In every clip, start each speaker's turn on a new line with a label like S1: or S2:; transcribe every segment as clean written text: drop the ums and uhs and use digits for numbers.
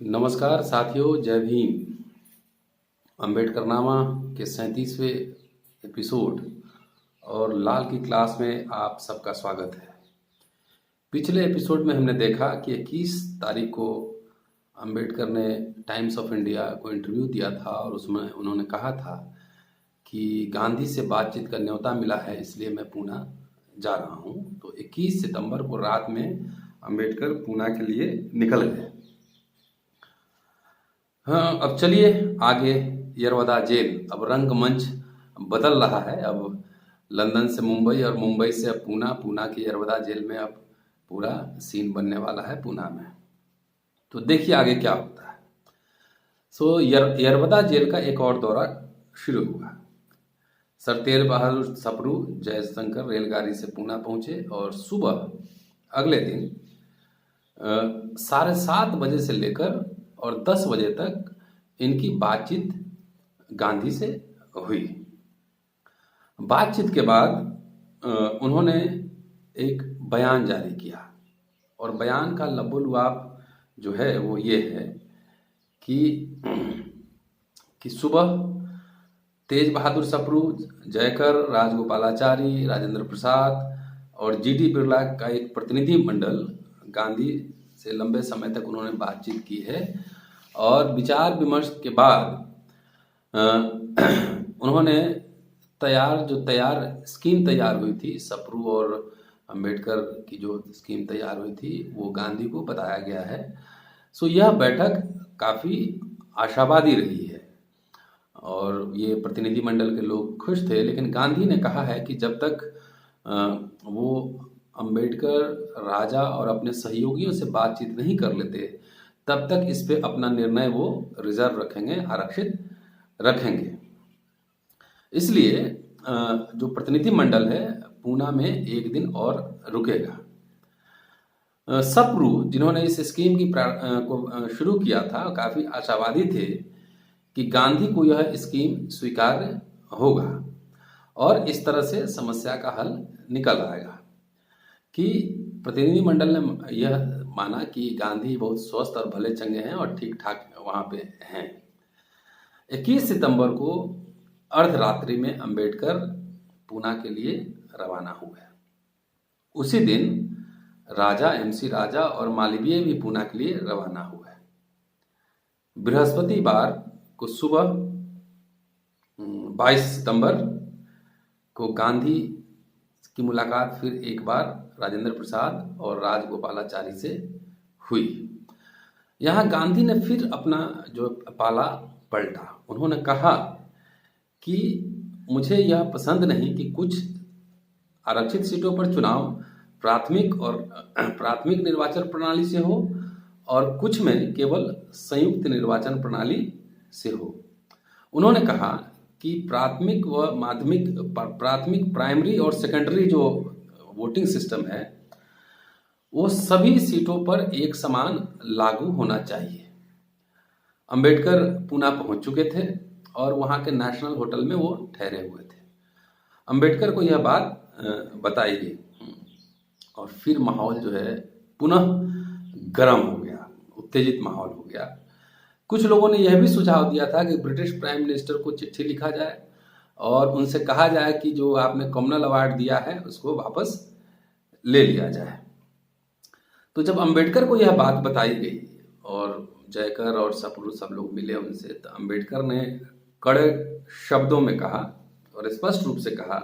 S1: नमस्कार साथियों, जय भीम। अम्बेडकरनामा के 37वें एपिसोड और लाल की क्लास में आप सबका स्वागत है। पिछले एपिसोड में हमने देखा कि 21 तारीख को अम्बेडकर ने टाइम्स ऑफ इंडिया को इंटरव्यू दिया था और उसमें उन्होंने कहा था कि गांधी से बातचीत का न्योता मिला है, इसलिए मैं पूना जा रहा हूं। तो 21 सितंबर को रात में अम्बेडकर पूना के लिए निकल गए। हाँ, अब चलिए आगे। यरवदा जेल, अब रंगमंच बदल रहा है। अब लंदन से मुंबई और मुंबई से अब पूना, पूना की यरवदा जेल में अब पूरा सीन बनने वाला है पूना में। तो देखिए आगे क्या होता है। यरवदा जेल का एक और दौरा शुरू हुआ। सर तेज बहादुर सप्रू जयशंकर रेलगाड़ी से पूना पहुंचे और सुबह अगले दिन 7:30 बजे से लेकर और 10 बजे तक इनकी बातचीत गांधी से हुई। बातचीत के बाद उन्होंने एक बयान जारी किया और बयान का लबोलुआब जो है वो ये है कि सुबह तेज बहादुर सप्रू, जयकर, राजगोपालाचारी, राजेंद्र प्रसाद और जीडी बिरला का एक प्रतिनिधि मंडल गांधी से लंबे समय तक उन्होंने बातचीत की है और विचार विमर्श के बाद उन्होंने तैयार स्कीम तैयार हुई थी, सप्रू और अंबेडकर की जो स्कीम तैयार हुई थी वो गांधी को बताया गया है। यह बैठक काफ़ी आशावादी रही है और ये प्रतिनिधि मंडल के लोग खुश थे, लेकिन गांधी ने कहा है कि जब तक वो अंबेडकर, राजा और अपने सहयोगियों से बातचीत नहीं कर लेते तब तक इस पे अपना निर्णय वो रिजर्व रखेंगे, आरक्षित रखेंगे। इसलिए जो प्रतिनिधि मंडल है पूना में एक दिन और रुकेगा। सप्रू, जिन्होंने इस स्कीम को शुरू किया था, काफ़ी आशावादी थे कि गांधी को यह स्कीम स्वीकार्य होगा और इस तरह से समस्या का हल निकल आएगा। कि प्रतिनिधि मंडल ने यह माना कि गांधी बहुत स्वस्थ और भले चंगे हैं और ठीक ठाक वहाँ पे हैं। 21 सितंबर को अर्धरात्रि में अंबेडकर पूना के लिए रवाना हुए। उसी दिन राजा, एमसी राजा और मालवीय भी पूना के लिए रवाना हुए। बृहस्पतिवार को सुबह 22 सितंबर को गांधी की मुलाकात फिर एक बार राजेंद्र प्रसाद और राजगोपालाचारी से हुई। यहाँ गांधी ने फिर अपना जो पाला पलटा। उन्होंने कहा कि मुझे यह पसंद नहीं कि कुछ आरक्षित सीटों पर चुनाव प्राथमिक निर्वाचन प्रणाली से हो और कुछ में केवल संयुक्त निर्वाचन प्रणाली से हो। उन्होंने कहा कि प्राथमिक व माध्यमिक, प्राइमरी और सेकेंडरी जो वोटिंग सिस्टम है वो सभी सीटों पर एक समान लागू होना चाहिए। अंबेडकर पूना पहुंच चुके थे और वहां के नेशनल होटल में वो ठहरे हुए थे। अंबेडकर को यह बात बताई गई और फिर माहौल जो है पुनः गर्म हो गया, उत्तेजित माहौल हो गया। कुछ लोगों ने यह भी सुझाव दिया था कि ब्रिटिश प्राइम मिनिस्टर को चिट्ठी लिखा जाए और उनसे कहा जाए कि जो आपने कॉमनल अवार्ड दिया है उसको वापस ले लिया जाए। तो जब अंबेडकर को यह बात बताई गई और जयकर और सप्रू सब लोग मिले उनसे, तो अंबेडकर ने कड़े शब्दों में कहा और स्पष्ट रूप से कहा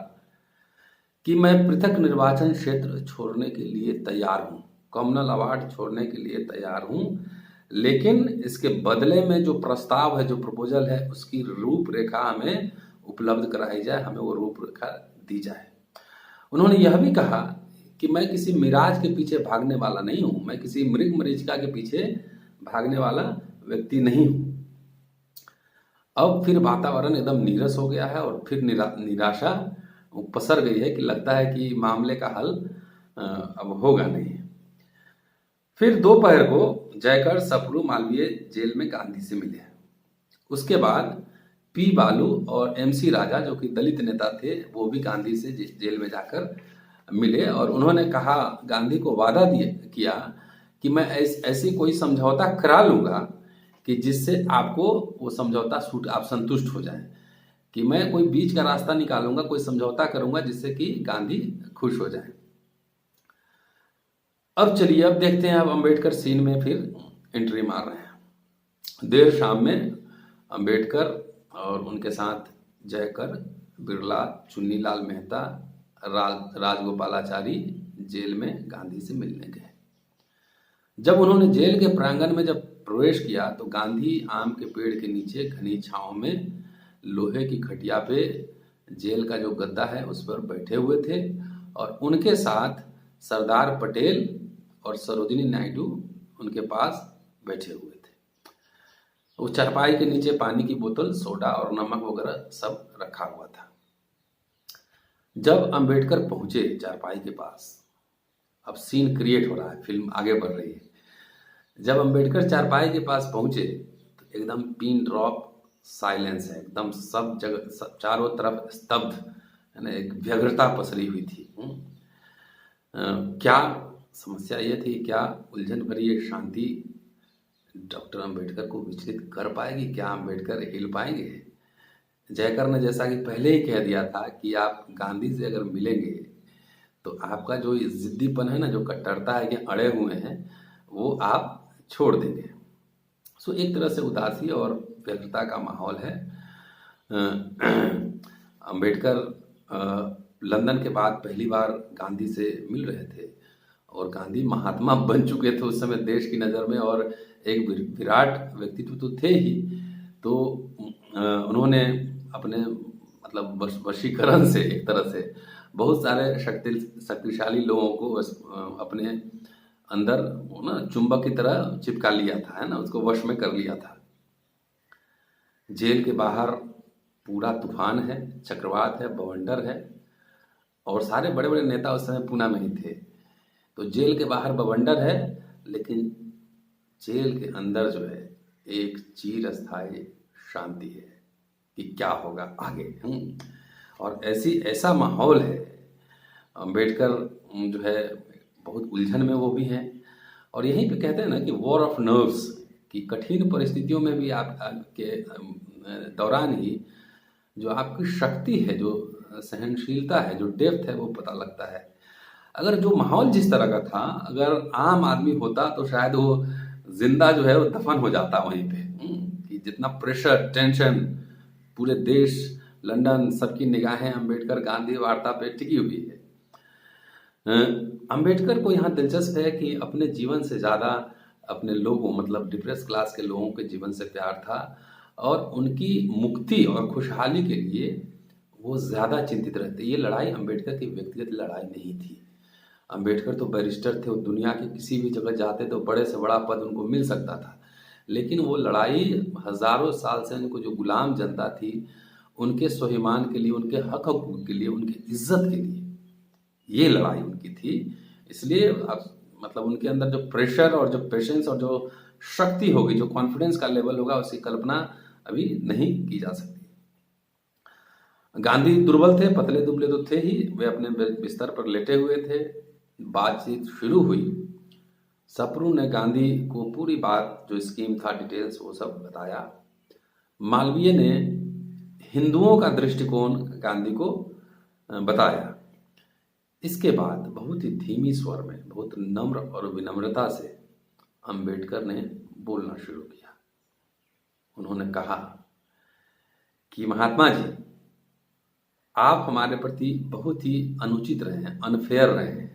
S1: कि मैं पृथक निर्वाचन क्षेत्र छोड़ने के लिए तैयार हूँ, कॉमनल अवार्ड छोड़ने के लिए तैयार हूँ, लेकिन इसके बदले में जो प्रस्ताव है, जो प्रपोजल है, उसकी रूपरेखा हमें उपलब्ध कराई जाए, हमें वो रूपरेखा दी जाए। उन्होंने यह भी कहा कि मैं किसी मिराज के पीछे भागने वाला नहीं हूँ, मैं किसी मृग मरीचिका के पीछे भागने वाला व्यक्ति नहीं हूँ। अब फिर वातावरण एकदम नीरस हो गया है और फिर निराशा पसर गई है कि लगता है कि मामले का हल अब होगा नहीं। फिर दोपहर को जयकर, सप्रू, मालवीय जेल में गांधी से मिले। उसके बाद पी बालू और एमसी राजा, जो कि दलित नेता थे, वो भी गांधी से जेल में जाकर मिले और उन्होंने कहा, गांधी को वादा किया कि मैं ऐसी कोई समझौता करा लूंगा कि जिससे आपको वो समझौता सूट आप संतुष्ट हो जाएं, कि मैं कोई बीच का रास्ता निकालूंगा, कोई समझौता करूंगा जिससे कि गांधी खुश हो जाएं। अब चलिए, अब देखते हैं, अब अंबेडकर सीन में फिर एंट्री मार रहे हैं। देर शाम में अंबेडकर और उनके साथ जयकर, बिरला, चुन्नीलाल मेहता, राजगोपालाचारी जेल में गांधी से मिलने गए। जब उन्होंने जेल के प्रांगण में जब प्रवेश किया तो गांधी आम के पेड़ के नीचे घनी छांव में लोहे की खटिया पे जेल का जो गद्दा है उस पर बैठे हुए थे, और उनके साथ सरदार पटेल और सरोजिनी नायडू उनके पास बैठे हुए थे। उस चारपाई के नीचे पानी की बोतल, सोडा और नमक वगैरह सब रखा हुआ था। जब अंबेडकर पहुंचे चारपाई के पास, अब सीन क्रिएट हो रहा है, फिल्म आगे बढ़ रही है। जब अंबेडकर चारपाई के पास पहुंचे तो एकदम पिन ड्रॉप साइलेंस है, एकदम सब जगह, सब चारों तरफ स्तब्ध, है ना, एक व्यग्रता पसरी हुई थी। क्या समस्या ये थी, क्या उलझन भरी ये शांति डॉक्टर अंबेडकर को विचलित कर पाएगी? क्या अंबेडकर हिल पाएंगे? जयकर ने जैसा कि पहले ही कह दिया था कि आप गांधी से अगर मिलेंगे तो आपका जो जिद्दीपन है ना, जो कट्टरता है कि अड़े हुए हैं, वो आप छोड़ देंगे। सो एक तरह से उदासी और व्यग्रता का माहौल है। अंबेडकर लंदन के बाद पहली बार गांधी से मिल रहे थे, और गांधी महात्मा बन चुके थे उस समय देश की नज़र में, और एक विराट व्यक्तित्व तो थे ही। तो उन्होंने अपने मतलब वशीकरण से एक तरह से बहुत सारे शक्तिशाली लोगों को अपने अंदर ना चुंबक की तरह चिपका लिया था, है ना, उसको वश में कर लिया था। जेल के बाहर पूरा तूफान है, चक्रवात है, बवंडर है, और सारे बड़े बड़े नेता उस समय पूना में ही थे। तो जेल के बाहर बवंडर है, लेकिन जेल के अंदर जो है एक चिर स्थायी शांति है कि क्या होगा आगे। और ऐसा माहौल है। अंबेडकर जो है बहुत उलझन में वो भी हैं, और यहीं पे कहते हैं ना कि वॉर ऑफ नर्व्स, कि कठिन परिस्थितियों में भी आपके दौरान ही जो आपकी शक्ति है, जो सहनशीलता है, जो डेप्थ है, वो पता लगता है। अगर जो माहौल जिस तरह का था, अगर आम आदमी होता तो शायद वो जिंदा जो है वो दफन हो जाता वहीं पे। कि जितना प्रेशर, टेंशन, पूरे देश, लंदन, सबकी निगाहें अंबेडकर गांधी वार्ता पे टिकी हुई है। अंबेडकर को यहाँ दिलचस्प है कि अपने जीवन से ज़्यादा अपने लोगों, मतलब डिप्रेस क्लास के लोगों के जीवन से प्यार था, और उनकी मुक्ति और खुशहाली के लिए वो ज़्यादा चिंतित रहते। ये लड़ाई अंबेडकर की व्यक्तिगत लड़ाई नहीं थी। अंबेडकर तो बैरिस्टर थे, वो दुनिया की किसी भी जगह जाते तो बड़े से बड़ा पद उनको मिल सकता था, लेकिन वो लड़ाई हजारों साल से उनको जो गुलाम जनता थी, उनके स्वाभिमान के लिए, उनके हक हकूक के लिए, उनकी इज्जत के लिए ये लड़ाई उनकी थी। इसलिए अब मतलब उनके अंदर जो प्रेशर और जो पेशेंस और जो शक्ति होगी, जो कॉन्फिडेंस का लेवल होगा, उसकी कल्पना अभी नहीं की जा सकती। गांधी दुर्बल थे, पतले दुबले तो थे ही, वे अपने बिस्तर पर लेटे हुए थे। बातचीत शुरू हुई। सप्रू ने गांधी को पूरी बात, जो स्कीम था, डिटेल्स, वो सब बताया। मालवीय ने हिंदुओं का दृष्टिकोण गांधी को बताया। इसके बाद बहुत ही धीमी स्वर में, बहुत नम्र और विनम्रता से अंबेडकर ने बोलना शुरू किया। उन्होंने कहा कि महात्मा जी, आप हमारे प्रति बहुत ही अनुचित रहे हैं, अनफेयर रहे हैं।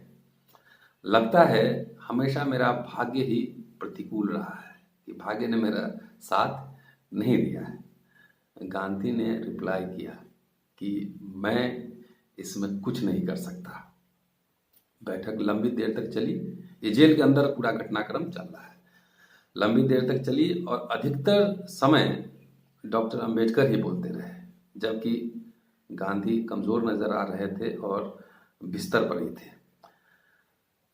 S1: लगता है हमेशा मेरा भाग्य ही प्रतिकूल रहा है, कि भाग्य ने मेरा साथ नहीं दिया है। गांधी ने रिप्लाई किया कि मैं इसमें कुछ नहीं कर सकता। बैठक लंबी देर तक चली। ये जेल के अंदर पूरा घटनाक्रम चल रहा है। लंबी देर तक चली और अधिकतर समय डॉक्टर अंबेडकर ही बोलते रहे, जबकि गांधी कमजोर नजर आ रहे थे और बिस्तर पर ही थे।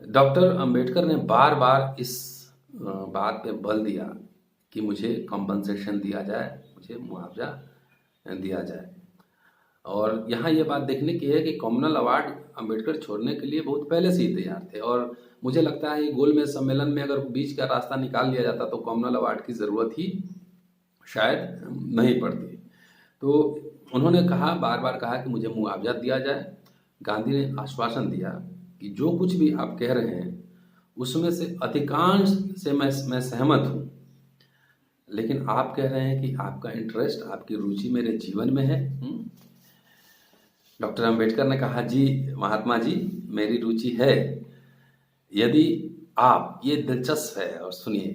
S1: डॉक्टर अंबेडकर ने बार बार इस बात पे बल दिया कि मुझे कॉम्पनसेशन दिया जाए, मुझे मुआवजा दिया जाए। और यहाँ ये बात देखने की है कि कॉमनल अवार्ड अंबेडकर छोड़ने के लिए बहुत पहले से ही तैयार थे, और मुझे लगता है ये गोलमेज सम्मेलन में अगर बीच का रास्ता निकाल लिया जाता तो कॉमनवेल्थ अवार्ड की ज़रूरत ही शायद नहीं पड़ती। तो उन्होंने कहा, बार बार कहा कि मुझे मुआवजा दिया जाए। गांधी ने आश्वासन दिया कि जो कुछ भी आप कह रहे हैं उसमें से अधिकांश से मैं सहमत हूँ, लेकिन आप कह रहे हैं कि आपका इंटरेस्ट, आपकी रुचि मेरे जीवन में है। डॉक्टर अंबेडकर ने कहा, जी महात्मा जी, मेरी रुचि है। यदि आप, ये दिलचस्प है और सुनिए,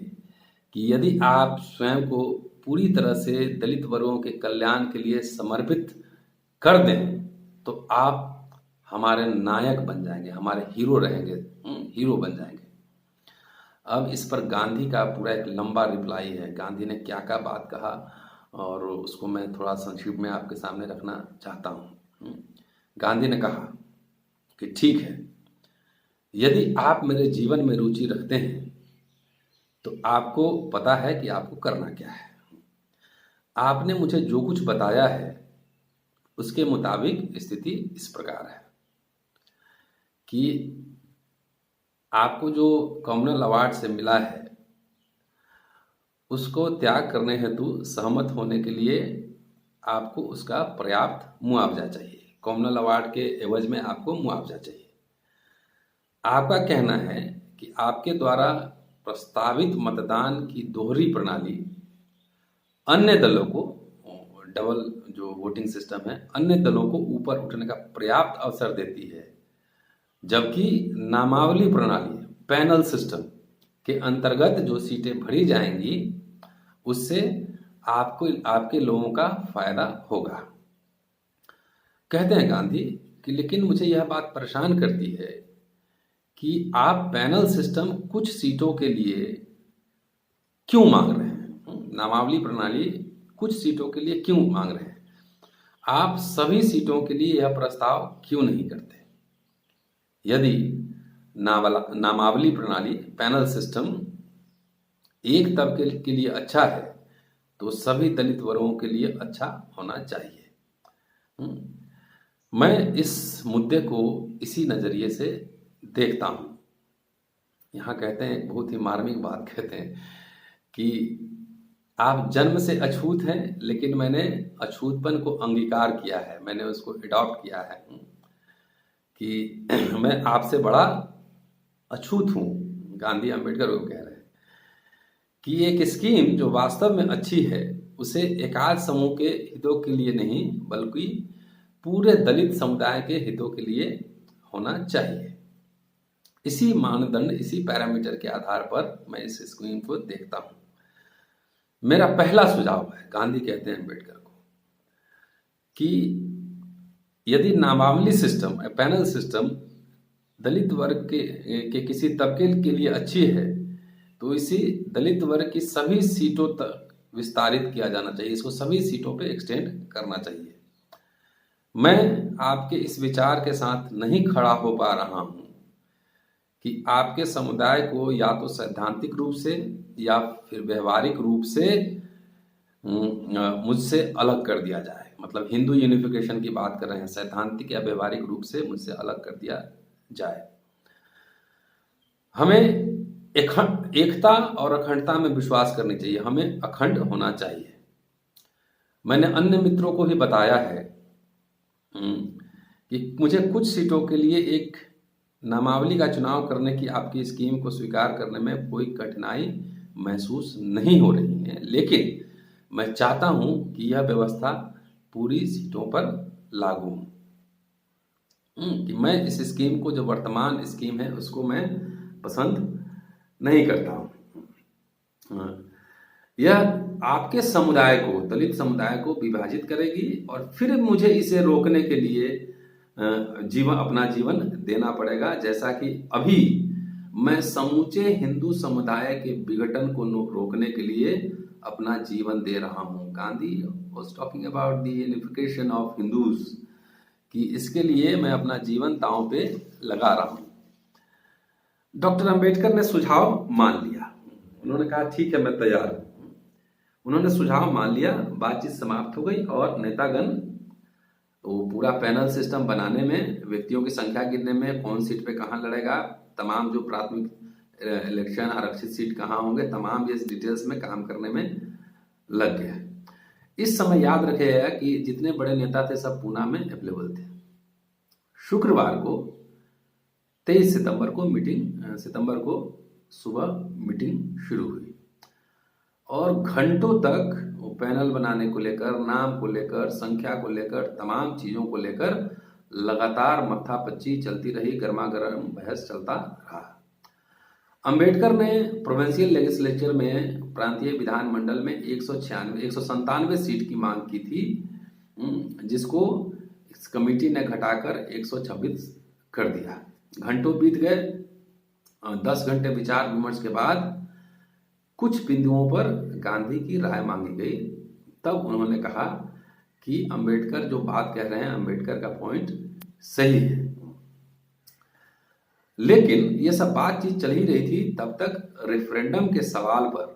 S1: कि यदि आप स्वयं को पूरी तरह से दलित वर्गों के कल्याण के लिए समर्पित कर दें तो आप हमारे नायक बन जाएंगे, हमारे हीरो रहेंगे, हीरो बन जाएंगे। अब इस पर गांधी का पूरा एक लंबा रिप्लाई है। गांधी ने क्या क्या बात कहा और उसको मैं थोड़ा संक्षिप्त में आपके सामने रखना चाहता हूँ। गांधी ने कहा कि ठीक है, यदि आप मेरे जीवन में रुचि रखते हैं तो आपको पता है कि आपको करना क्या है। आपने मुझे जो कुछ बताया है उसके मुताबिक स्थिति इस प्रकार है कि आपको जो कॉमनवेल्थ अवार्ड से मिला है उसको त्याग करने हेतु सहमत होने के लिए आपको उसका पर्याप्त मुआवजा चाहिए। कॉमनवेल्थ अवार्ड के एवज में आपको मुआवजा चाहिए। आपका कहना है कि आपके द्वारा प्रस्तावित मतदान की दोहरी प्रणाली अन्य दलों को, डबल जो वोटिंग सिस्टम है, अन्य दलों को ऊपर उठने का पर्याप्त अवसर देती है, जबकि नामावली प्रणाली, पैनल सिस्टम के अंतर्गत जो सीटें भरी जाएंगी उससे आपको, आपके लोगों का फायदा होगा। कहते हैं गांधी कि लेकिन मुझे यह बात परेशान करती है कि आप पैनल सिस्टम कुछ सीटों के लिए क्यों मांग रहे हैं, नामावली प्रणाली कुछ सीटों के लिए क्यों मांग रहे हैं, आप सभी सीटों के लिए यह प्रस्ताव क्यों नहीं करते। यदि नामावली प्रणाली, पैनल सिस्टम एक तबके के लिए अच्छा है तो सभी दलित वर्गों के लिए अच्छा होना चाहिए। मैं इस मुद्दे को इसी नज़रिए से देखता हूँ। यहाँ कहते हैं, एक बहुत ही मार्मिक बात कहते हैं कि आप जन्म से अछूत हैं, लेकिन मैंने अछूतपन को अंगीकार किया है, मैंने उसको अडॉप्ट किया है कि मैं आपसे बड़ा अछूत हूँ। गांधी अंबेडकर को कह रहे हैं कि एक स्कीम जो वास्तव में अच्छी है उसे एकाध समूह के हितों के लिए नहीं बल्कि पूरे दलित समुदाय के हितों के लिए होना चाहिए। इसी मानदंड, इसी पैरामीटर के आधार पर मैं इस स्कीम को देखता हूँ। मेरा पहला सुझाव है, गांधी कहते हैं अम्बेडकर को, कि यदि नामावली सिस्टम, पैनल सिस्टम दलित वर्ग के किसी तबके के लिए अच्छी है तो इसी दलित वर्ग की सभी सीटों तक विस्तारित किया जाना चाहिए, इसको सभी सीटों पे एक्सटेंड करना चाहिए। मैं आपके इस विचार के साथ नहीं खड़ा हो पा रहा हूं कि आपके समुदाय को या तो सैद्धांतिक रूप से या फिर व्यवहारिक रूप से मुझसे अलग कर दिया जाए। मतलब हिंदू यूनिफिकेशन की बात कर रहे हैं, सैद्धांतिक या व्यवहारिक रूप से मुझसे अलग कर दिया जाए। हमें एकता और अखंडता में विश्वास करनी चाहिए, हमें अखंड होना चाहिए। मैंने अन्य मित्रों को भी बताया है कि मुझे कुछ सीटों के लिए एक नामावली का चुनाव करने की आपकी स्कीम को स्वीकार करने में कोई कठिनाई महसूस नहीं हो रही है, लेकिन मैं चाहता हूं कि यह व्यवस्था पूरी सीटों पर लागू हो। कि मैं इस स्कीम को, जो वर्तमान स्कीम है, उसको मैं पसंद नहीं करता हूं। यह आपके समुदाय को, दलित समुदाय को विभाजित करेगी और फिर मुझे इसे रोकने के लिए अपना जीवन देना पड़ेगा, जैसा कि अभी मैं समूचे हिंदू समुदाय के विघटन को रोकने के लिए अपना जीवन दे रहा हूं। Gandhi was talking about the unification of Hindus, कि इसके लिए मैं अपना जीवन दांव पे लगा रहा हूं। डॉक्टर अंबेडकर ने सुझाव मान लिया, उन्होंने कहा ठीक है, मैं तैयार हूं। उन्होंने सुझाव मान लिया, बातचीत समाप्त हो गई और नेतागण वो पूरा पैनल सिस्टम बनाने में, व्यक्तियों की संख्या गिनने में, कौन सीट पे कहाँ लड़ेगा, तमाम जो प्राथमिक इलेक्शन, आरक्षित सीट कहाँ होंगे, तमाम ये इस डिटेल्स में काम करने में लग गया। इस समय याद रखिएगा कि जितने बड़े नेता थे सब पूना में अवेलेबल थे। शुक्रवार को 23 सितंबर को सुबह मीटिंग शुरू हुई और घंटों तक वो पैनल बनाने को लेकर, नाम को लेकर, संख्या को लेकर, तमाम चीजों को लेकर लगातार माथापच्ची चलती रही, गर्मागर्म बहस चलता रहा। अंबेडकर ने प्रोविंशियल लेजिस्लेचर में प्रांतीय विधानमंडल में 197 सीट की मांग की थी, जिसको इस कमेटी ने घटाकर 126 कर दिया। घंटों बीत गए। 10 घंटे विचार विमर्श के बाद कुछ बिंदुओं पर गांधी की राय मांगी गई। तब उन्होंने कहा कि अंबेडकर जो बात कह रहे हैं, अंबेडकर का पॉइंट सही है। लेकिन ये सब बातचीत चल ही रही थी, तब तक रेफरेंडम के सवाल पर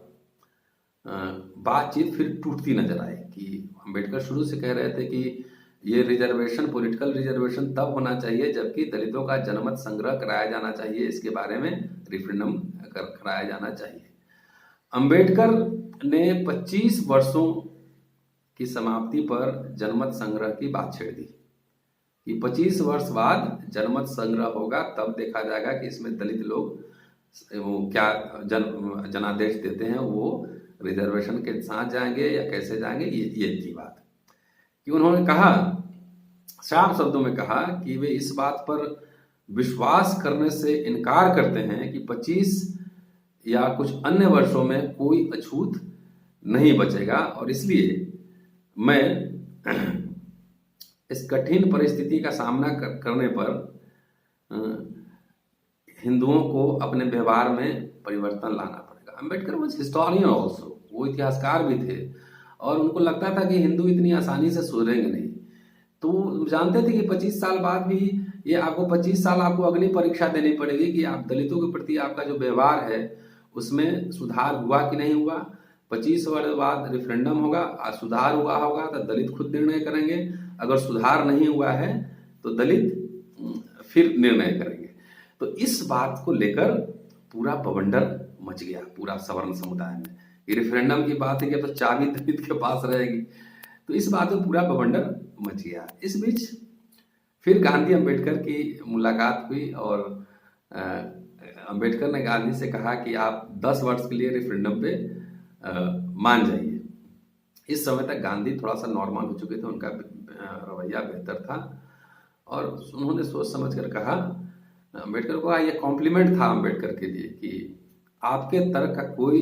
S1: बातचीत फिर टूटती नजर आई कि अंबेडकर शुरू से कह रहे थे कि ये रिजर्वेशन, पॉलिटिकल रिजर्वेशन तब होना चाहिए जबकि दलितों का जनमत संग्रह कराया जाना चाहिए, इसके बारे में रेफरेंडम कराया जाना चाहिए। अंबेडकर ने 25 वर्षों की समाप्ति पर जनमत संग्रह की बात छेड़ दी कि 25 वर्ष बाद जनमत संग्रह होगा, तब देखा जाएगा कि इसमें दलित लोग वो क्या जनादेश देते हैं, वो रिजर्वेशन के साथ जाएंगे या कैसे जाएंगे। ये थी बात कि उन्होंने कहा, साफ शब्दों में कहा कि वे इस बात पर विश्वास करने से इनकार करते हैं कि 25 या कुछ अन्य वर्षों में कोई अछूत नहीं बचेगा और इसलिए मैं इस कठिन परिस्थिति का सामना करने पर हिंदुओं को अपने व्यवहार में परिवर्तन लाना पड़ेगा। अंबेडकर वाज हिस्टोरियन ऑल्सो, वो इतिहासकार भी थे और उनको लगता था कि हिंदू इतनी आसानी से सुधरेंगे नहीं। तो जानते थे कि 25 साल बाद भी ये आपको 25 साल आपको अग्नि परीक्षा देनी पड़ेगी कि आप दलितों के प्रति आपका जो व्यवहार है उसमें सुधार हुआ कि नहीं हुआ। 25 वर्ष बाद रेफरेंडम होगा, सुधार हुआ होगा तो दलित खुद निर्णय करेंगे, अगर सुधार नहीं हुआ है तो दलित फिर निर्णय करेंगे। तो इस बात को लेकर पूरा बवंडर मच गया पूरा सवर्ण समुदाय में। ये रेफरेंडम की बात है कि अब तो चाबी दलित के पास रहेगी, तो इस बात में पूरा बवंडर मच गया। इस बीच फिर गांधी अंबेडकर की मुलाकात हुई और अंबेडकर ने गांधी से कहा कि आप 10 वर्ष के लिए रेफरेंडम पे मान जाइए। इस समय तक गांधी थोड़ा सा नॉर्मल हो चुके थे, उनका रवैया बेहतर था और उन्होंने सोच समझ कर कहा, अंबेडकर को ये कॉम्प्लीमेंट था अंबेडकर के लिए कि आपके तर्क का कोई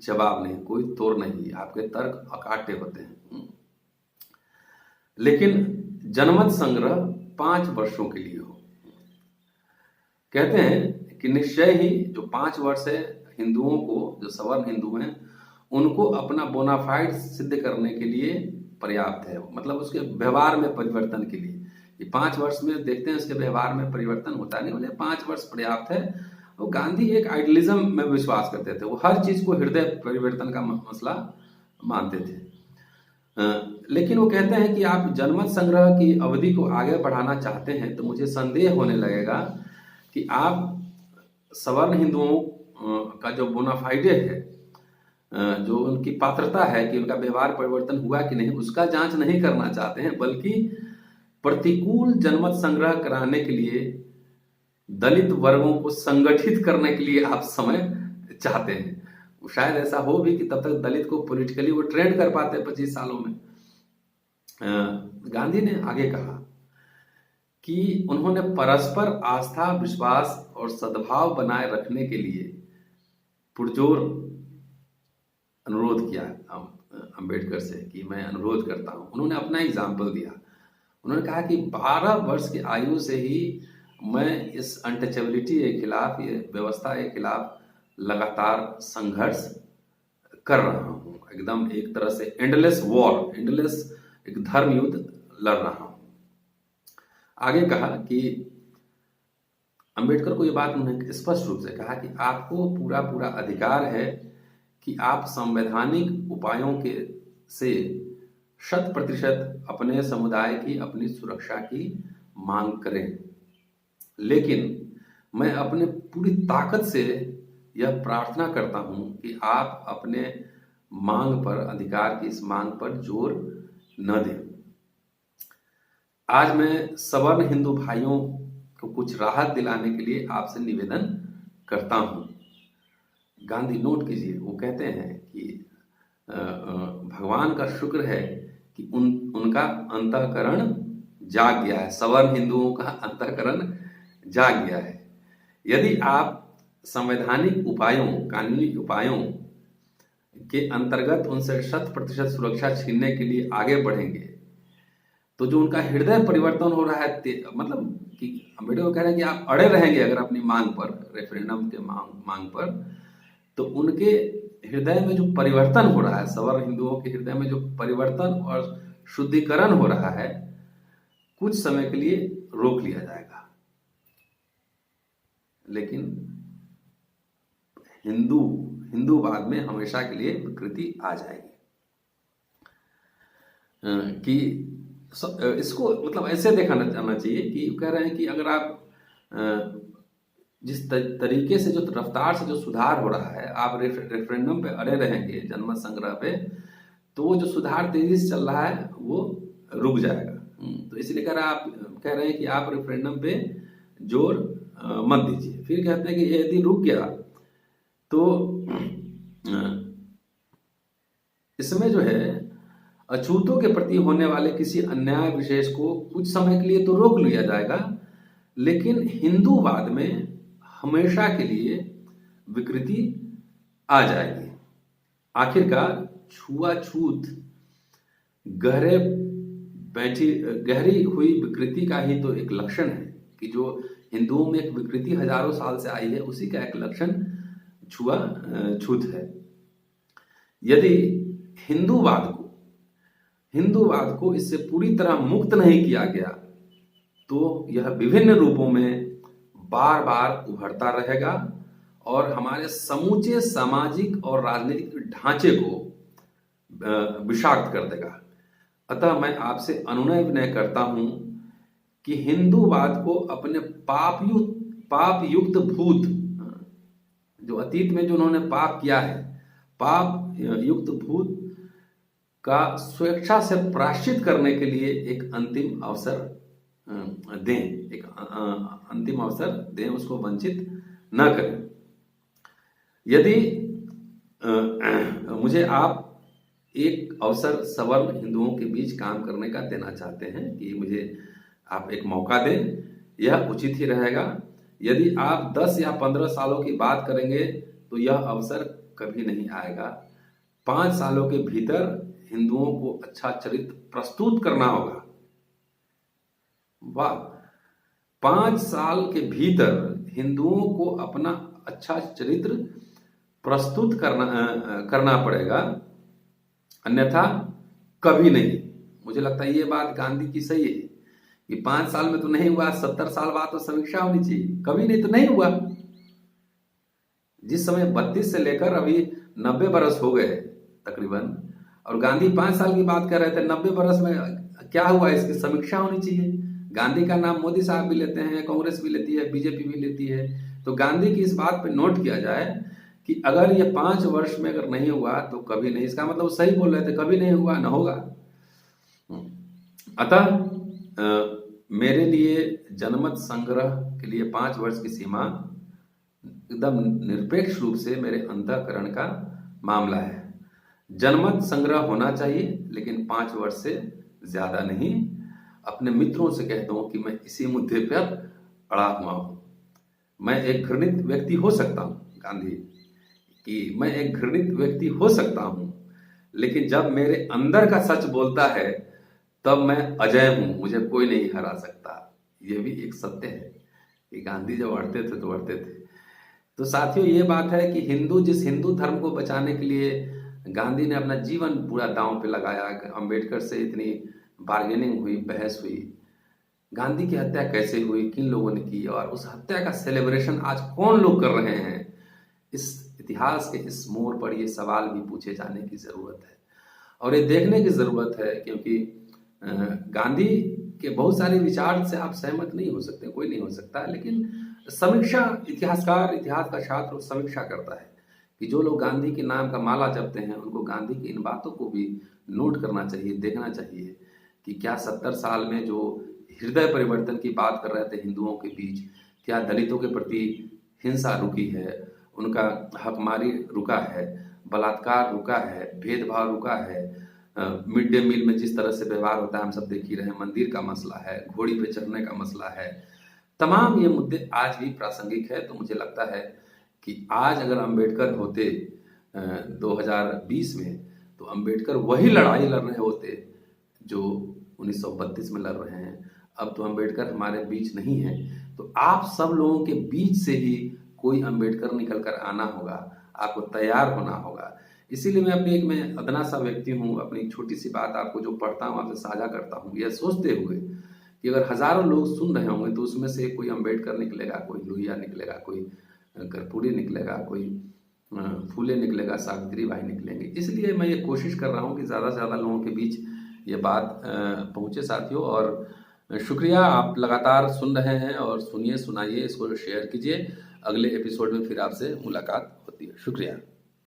S1: जवाब नहीं, कोई तोड़ नहीं, आपके तर्क अकाट्य होते हैं, लेकिन जनमत संग्रह 5 वर्षों के लिए हो। कहते हैं कि निश्चय ही जो 5 वर्ष है हिंदुओं को, जो सवर्ण हिंदू हैं उनको अपना बोनाफाइड सिद्ध करने के लिए पर्याप्त है, मतलब उसके व्यवहार में परिवर्तन के लिए। ये 5 वर्ष में देखते हैं उसके व्यवहार में परिवर्तन होता नहीं, बोले 5 वर्ष पर्याप्त है। और गांधी एक आइडियलिज्म में विश्वास करते थे, वो हर चीज को हृदय परिवर्तन का मसला मानते थे। लेकिन वो कहते हैं कि आप जनमत संग्रह की अवधि को आगे बढ़ाना चाहते हैं तो मुझे संदेह होने लगेगा कि आप सवर्ण हिंदुओं का जो बोनाफाइडे है, जो उनकी पात्रता है कि उनका व्यवहार परिवर्तन हुआ कि नहीं, उसका जांच नहीं करना चाहते हैं, बल्कि प्रतिकूल जनमत संग्रह कराने के लिए दलित वर्गों को संगठित करने के लिए आप समय चाहते हैं। शायद ऐसा हो भी कि तब तक दलित को पॉलिटिकली वो ट्रेंड कर पाते 25 सालों में। गांधी ने आगे कहा कि उन्होंने परस्पर आस्था, विश्वास और सद्भाव बनाए रखने के लिए पुरजोर अनुरोध किया अंबेडकर से कि मैं अनुरोध करता हूं। उन्होंने अपना एग्जाम्पल दिया, उन्होंने कहा कि 12 वर्ष की आयु से ही मैं इस अनटचेबिलिटी के खिलाफ, ये व्यवस्था के खिलाफ लगातार संघर्ष कर रहा हूं, एकदम एक तरह से एंडलेस वॉर, एंडलेस एक धर्म युद्ध लड़ रहा हूं। आगे कहा कि अंबेडकर को ये बात उन्होंने स्पष्ट रूप से कहा कि आपको पूरा पूरा अधिकार है कि आप संवैधानिक उपायों के से 100% अपने समुदाय की, अपनी सुरक्षा की मांग करें, लेकिन मैं अपने पूरी ताकत से यह प्रार्थना करता हूं कि आप अपने मांग पर, अधिकार की इस मांग पर जोर न दें। आज मैं सवर्ण हिंदू भाइयों को कुछ राहत दिलाने के लिए आपसे निवेदन करता हूं। गांधी, नोट कीजिए, वो कहते हैं कि भगवान का शुक्र है कि उनका अंतःकरण जाग गया है, सवर्ण हिंदुओं का अंतःकरण जाग गया है। यदि आप संवैधानिक उपायों, कानूनी उपायों के अंतर्गत उनसे 100% सुरक्षा छीनने के लिए आगे बढ़ेंगे, तो जो उनका हृदय परिवर्तन हो रहा है, मतलब कि अम्बेडकर कह रहे हैं कि आप अड़े रहेंगे अगर अपनी मांग पर, रेफरेंडम के मांग पर, तो उनके हृदय में जो परिवर्तन हो रहा है, सवर्ण हिंदुओं के हृदय में जो परिवर्तन और शुद्धिकरण हो रहा है, कुछ समय के लिए रोक लिया जाएगा। लेकिन हिंदूवाद में हमेशा के लिए विकृति आ जाएगी। कि इसको मतलब ऐसे देखा जाना चाहिए कि कह रहे हैं कि अगर आप जिस तरीके से, जो रफ्तार से जो सुधार हो रहा है, आप रेफरेंडम पे अड़े रहेंगे, जनमत संग्रह पे, तो वो जो सुधार तेजी से चल रहा है वो रुक जाएगा। तो इसलिए कह रहे हैं कि आप रेफरेंडम पे जोर मत दीजिए। फिर कहते हैं कि यदि रुक गया तो इसमें जो है अछूतों के प्रति होने वाले किसी अन्याय विशेष को कुछ समय के लिए तो रोक लिया जाएगा, लेकिन हिंदूवाद में हमेशा के लिए विकृति आ जाएगी। आखिरकार छुआछूत गहरी हुई विकृति का ही तो एक लक्षण है, कि जो हिंदुओं में एक विकृति हजारों साल से आई है, उसी का एक लक्षण छुआछूत है। यदि हिंदूवाद को इससे पूरी तरह मुक्त नहीं किया गया, तो यह विभिन्न रूपों में बार बार उभरता रहेगा और हमारे समूचे सामाजिक और राजनीतिक ढांचे को विषाक्त कर देगा। अतः मैं आपसे अनुनय विनय करता हूं कि हिंदूवाद को अपने पाप युक्त भूत, जो अतीत में जो उन्होंने पाप किया है, पाप युक्त भूत का स्वेच्छा से प्रायश्चित करने के लिए एक अंतिम अवसर दें, उसको वंचित न करें। यदि मुझे आप एक अवसर सवर्ण हिंदुओं के बीच काम करने का देना चाहते हैं, कि मुझे आप एक मौका दें, यह उचित ही रहेगा। यदि आप 10 या 15 सालों की बात करेंगे तो यह अवसर कभी नहीं आएगा। 5 सालों के भीतर हिंदुओं को अच्छा चरित्र प्रस्तुत करना होगा। वाह, 5 साल के भीतर हिंदुओं को अपना अच्छा चरित्र प्रस्तुत करना पड़ेगा, अन्यथा कभी नहीं। मुझे लगता है ये बात गांधी की सही है कि 5 साल में तो नहीं हुआ, 70 साल बाद तो समीक्षा होनी चाहिए। कभी नहीं तो नहीं हुआ। जिस समय 32 से लेकर अभी 90 बरस हो गए तकरीबन, और गांधी 5 साल की बात कर रहे थे, 90 बरस में क्या हुआ, इसकी समीक्षा होनी चाहिए। गांधी का नाम मोदी साहब भी लेते हैं, कांग्रेस भी लेती है, बीजेपी भी लेती है। तो गांधी की इस बात पे नोट किया जाए कि अगर ये 5 वर्ष में अगर नहीं हुआ तो कभी नहीं, इसका मतलब सही बोल रहे थे, कभी नहीं हुआ, न होगा। अतः मेरे लिए जनमत संग्रह के लिए 5 वर्ष की सीमा एकदम निरपेक्ष रूप से मेरे अंतःकरण का मामला है। जनमत संग्रह होना चाहिए, लेकिन 5 वर्ष से ज्यादा नहीं। अपने मित्रों से कहता हूं कि मैं इसी मुद्दे पर अड़ा हुआ हूं। मैं एक घृणित व्यक्ति हो सकता हूं, गांधी, कि मैं एक घृणित व्यक्ति हो सकता हूं, लेकिन जब मेरे अंदर का सच बोलता है तब मैं अजय हूं, मुझे कोई नहीं हरा सकता। यह भी एक सत्य है कि गांधी जब अड़ते थे तो अड़ते थे। तो साथियों, ये बात है कि जिस हिंदू धर्म को बचाने के लिए गांधी ने अपना जीवन पूरा दांव पे लगाया, अंबेडकर से इतनी बार्गेनिंग हुई, बहस हुई, गांधी की हत्या कैसे हुई, किन लोगों ने की, और उस हत्या का सेलिब्रेशन आज कौन लोग कर रहे हैं, इस इतिहास के इस मोड़ पर ये सवाल भी पूछे जाने की जरूरत है और ये देखने की जरूरत है। क्योंकि गांधी के बहुत सारे विचार से आप सहमत नहीं हो सकते, कोई नहीं हो सकता, लेकिन समीक्षा, इतिहासकार, इतिहास का छात्र समीक्षा करता है कि जो लोग गांधी के नाम का माला जपते हैं उनको गांधी की इन बातों को भी नोट करना चाहिए, देखना चाहिए कि क्या 70 साल में जो हृदय परिवर्तन की बात कर रहे थे हिंदुओं के बीच, क्या दलितों के प्रति हिंसा रुकी है, उनका हकमारी रुका है, बलात्कार रुका है, भेदभाव रुका है, मिड डे मील में जिस तरह से व्यवहार होता है हम सब देख ही रहे हैं, मंदिर का मसला है, घोड़ी पे चढ़ने का मसला है, तमाम ये मुद्दे आज भी प्रासंगिक है। तो मुझे लगता है कि आज अगर अंबेडकर होते 2020 में, तो अंबेडकर वही लड़ाई लड़ रहे होते जो 1932 में लड़ रहे हैं। अब तो अंबेडकर हमारे बीच नहीं है, तो आप सब लोगों के बीच से ही कोई अंबेडकर निकल कर आना होगा, आपको तैयार होना होगा। इसीलिए मैं अदना सा व्यक्ति हूँ, अपनी छोटी सी बात आपको जो पढ़ता हूँ आपसे साझा करता हूँ, यह सोचते हुए कि अगर हजारों लोग सुन रहे होंगे तो उसमें से कोई अंबेडकर निकलेगा, कोई लोहिया निकलेगा, कोई कर्पूरी निकलेगा, कोई फूले निकलेगा, सावित्री बाई निकलेंगे। इसलिए मैं ये कोशिश कर रहा हूँ कि ज़्यादा से ज़्यादा लोगों के बीच ये बात पहुँचे साथियों। और शुक्रिया, आप लगातार सुन रहे हैं और सुनिए, सुनाइए, इसको शेयर कीजिए। अगले एपिसोड में फिर आपसे मुलाकात होती है। शुक्रिया।